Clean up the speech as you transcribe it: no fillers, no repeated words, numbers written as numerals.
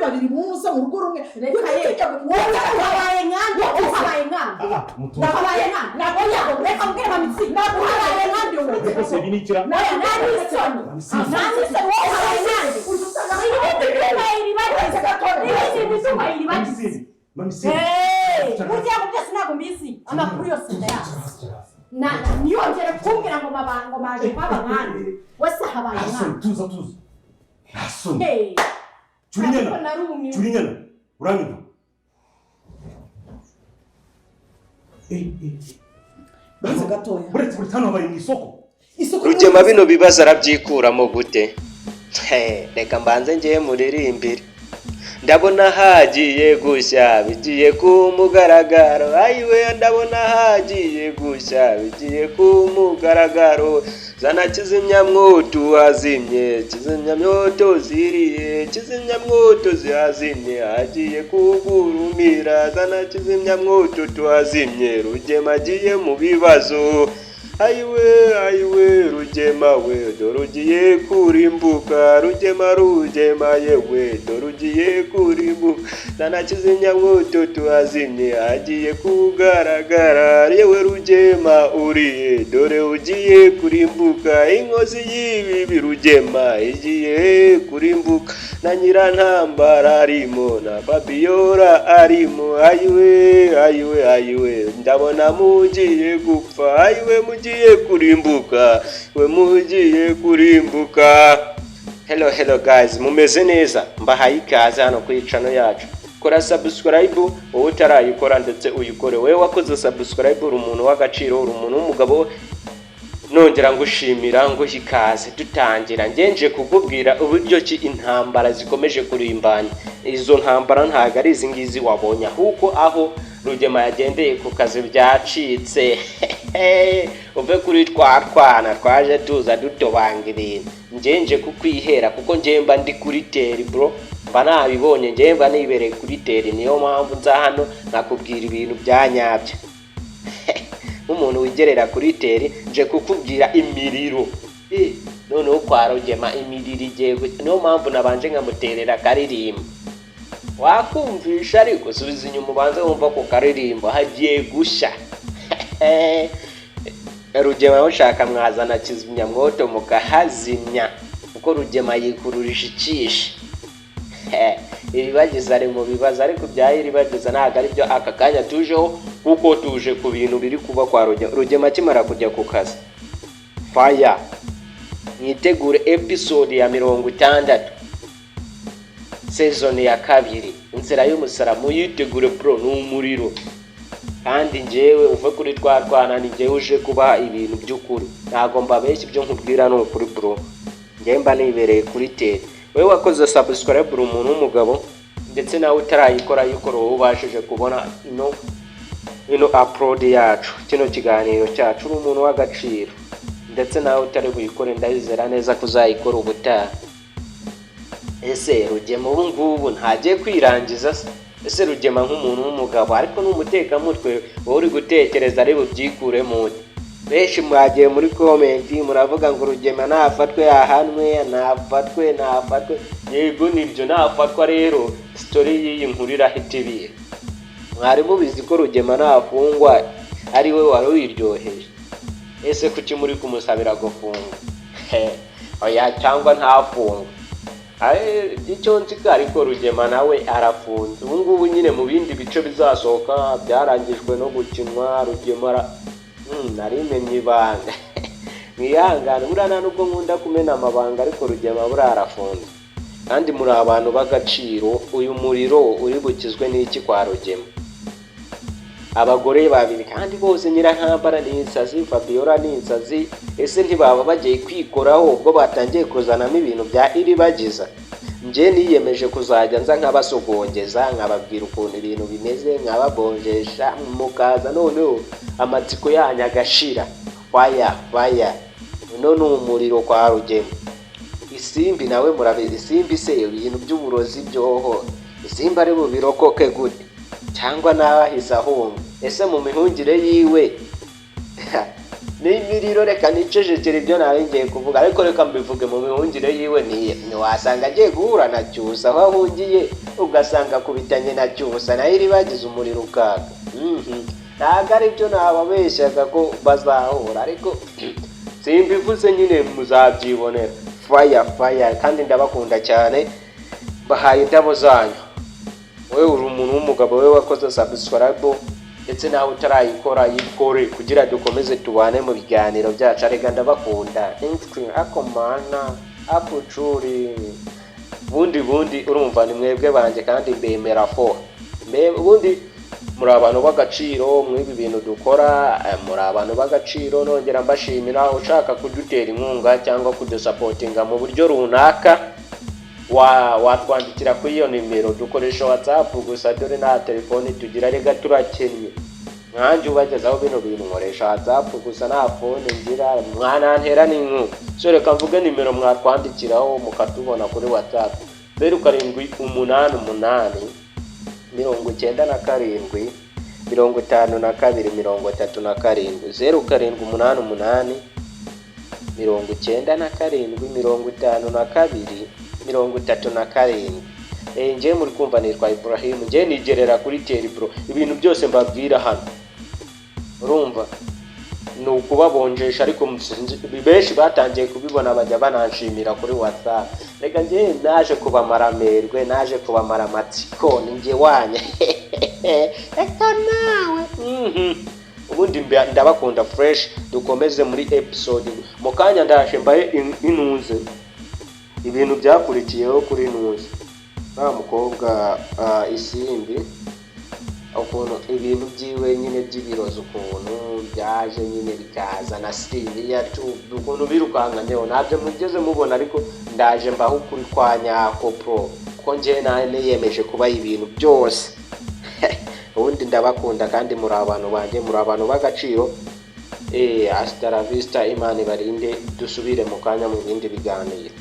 babiri muza mu rugo rumwe wabaye nkandi wabaye nkandi nabaye nkandi nabonya reka mbwira mamitsi nabaye nkandi ese binikira nani soni wabaye nkandi usanga Mamisi. Ujya kugeza nako mbisi amakuru yose ndaya. Niyongera kumbwira ngo mabango maje kwaba nkandi. Wese habaye nkandi. Tuza. Nasoni. Churinyana. Uranyumva? Baza gatoya. Buretse hano bari mu isoko. Rugema bino bibaza arabyikuramo gute? Reka mbanze ngiye muririmbire. Ndabona hagiye gushya bigiye ku mugaragaro ayiwe ndabona hagiye gushya bigiye ku mugaragaro zana kizimyamwoto hazimye kizimyamwoto ziriye kizimyamwoto zihazimye hagiye kugurumira zana kizimyamwoto tuhazimye Rugema agiye mu bibazo ayiwe Rugema we dorugiye kurimbuka Rugema yewe dorugiye kurimbuka zana kizimyamwoto tuhazimye hagiye kugaragara yewe Rugema uriye dore ugiye kurimbuka inkozi y'ibibi Rugema igiye kurimbuka na Nyirantambara arimo na Fabiola arimo ayiwe ndabona mugiye gupfa ayiwe mugiye kurimbuka we mugiye kurimbuka. Hello guys, mumeze neza mbahaye ikaze hano ku channel yacu. Kora subscribe wowe utarayikora ndetse uyikore. Wewe wakoze subscribe uri umuntu w'agaciro uri umuntu w'umugabo nongera ngushimira ngo hikaze dutangira ngenje kukubwira uburyo ki intambara zikomeje kurimbana. Izo ntambara ntago ari izingizi wabonye ahubwo aho Rugema yagendeye ku kazi byacitse uve kuri twana twaje tuza dutobangirira ngenje kukwihera kuko njemba ndi kuri teri bro mba nabibonye njemba nibereye kuri teri niyo mpamvu nza hano nakubwira ibintu byanyabyo umuntu wigerera kuri teri nje kukubwira imiriro noneho kwa Rugema imiriro igiye niyo mpamvu nabanje nkamuterera karirimba wakumvisha ariko subiza inyuma ubanze wumva ko karirimba hagiye gushya Rugema ushaka mwazana kizimyamwoto mukahazimya kuko Rugema yikururisha ikishi iribagiza ari mu bibazo ariko byayiribagiza ntago ari byo aka kanya tujeho kuko tuje ku bintu biri kuba kwa Rugema kimara kujya ku kazi fire mwitegure episode ya 60 season ya 2 inzira y'umusaraba muyitegure pro n'umuriro kandi njewe uve kuri twana ni njewe uje kuba ibintu by'ukuri ntago mbabeshye ibyo nkubwira no kuri bro ngemba nibereye kuri tele wewe wakoze subscribe uri umuntu w'umugabo ndetse nawe utarayikora yikora ubashije kubona ino upload yacu kino kiganiro cyacu uri umuntu w'agaciro ndetse nawe utari buyikore ndayizera neza kuzayikora ubutaha. Ese Rugema ubu ngubu ntagiye kwirangiza ese Rugema nk'umuntu w'umugabo ariko n'umuteka mutwe wowe uri gutekereza ari bubyikure mu benshi mwagiye muri comment muravuga ngo Rugema nafatwe ahanwe nafatwe yego nibyo nafatwa rero story y'iyi nkurira hitibira mwari mubizi ko Rugema nafungwa ari we wari wiryoheje ese kuki muri kumusabira gufunga oya cyangwa ntafungwa icyo nzika ariko Rugema nawe arafunze ubu ngubu nyine mu bindi bice bizasohoka byarangijwe no gukinwa Rugema narimenye ibanga mwihangane burana nubwo nkunda kumena amabanga ariko Rugema burarafunze kandi muri abantu b'agaciro uyu muriro uri bukizwe n'iki kwa Rugema abagore babiri kandi bose Nyirantambara n'insazi Fabiola n'insazi ese ntibaba bagiye kwikoraho ubwo batangiye kuzanamo ibintu bya iribagiza nje niyemeje kuzajya nza nk'abasogongeza nkababwira ukuntu ibintu bimeze nkababonjesha mukaza noneho amatsiko yanyu agashira fire none umuriro kwa Rugema isimbi nawe murabizi isimbi se ibintu by'uburozi byoho isimbi ari bubirokoke gute cyangwa nabahise ahunga ese mu mihungire yiwe n'imiriro reka nicejekere ibyo nawe ngiye kuvuga ariko reka mbivuge mu mihungire yiwe ni wasanga agiye guhura na cyusa aho ahungiye ugasanga kubitanye na cyusa nayo iri bagize umuriro ukaga. Ntabwo ari byo nababeshyaga ko bazahura, ariko simbivuze nyine muzabyibonera. Fire kandi ndabakunda cyane, bahaye indabo zanyu. Wowe uri umuntu w'umugabo, wowe wakoze subscribe ndetse nawe utarayikora yikore kugira dukomeze tubane mu biganiro byacu. Arega ndabakunda akomana apucuri bundi urumva ni mwebwe banjye kandi mbemera fo ubundi muri abantu b'agaciro mw'ibi bintu dukora, muri abantu b'agaciro. Nongera mbashimira ushaka kudutera inkunga cyangwa kudusapotinga mu buryo runaka, watwandikira kuri iyo nimero. Dukoresha WhatsApp gusa, dore nta telefone tugira, rega turakennye. Nkanjye ubagezaho bino bintu nkoresha WhatsApp gusa, nta phone ngira, mwanantera n'inkunga. So reka mvuge nimero mwatwandikiraho mukatubona kuri WhatsApp: 0788 97 52 37. 0788 97 52 37. Nje muri kumva nitwa Ibrahim, nje nigerera kuri Terry Bro. Ibintu byose mbabwira hano urumva ni ukubabonjesha, ariko benshi batangiye kubibona bajya bananshimira kuri WhatsApp. Reka nje naje kubamara amerwe, naje kubamara amatsiko, ninjye wanye eka nawe. Ubundi ndabakunda fresh. Dukomeze muri episode mu kanya, ndaje mbaye inuze ibintu byakurikiyeho kuri inuze. Mukobwa Isimbi ukuntu ibintu byiwe nyine by'ibirozo ukuntu byaje nyine bikaza na Siriya ukuntu birukanganyeho, ntabyo mugeze mubona, ariko ndaje mbaho ukuri kwa nyako pro, ko nje niyemeje kuba ibintu byose. Ubundi ndabakunda kandi muri abantu banjye, muri abantu b'agaciro. Hasta la vista, Imana ibarinde. Dusubire mu kanya mu bindi biganiro.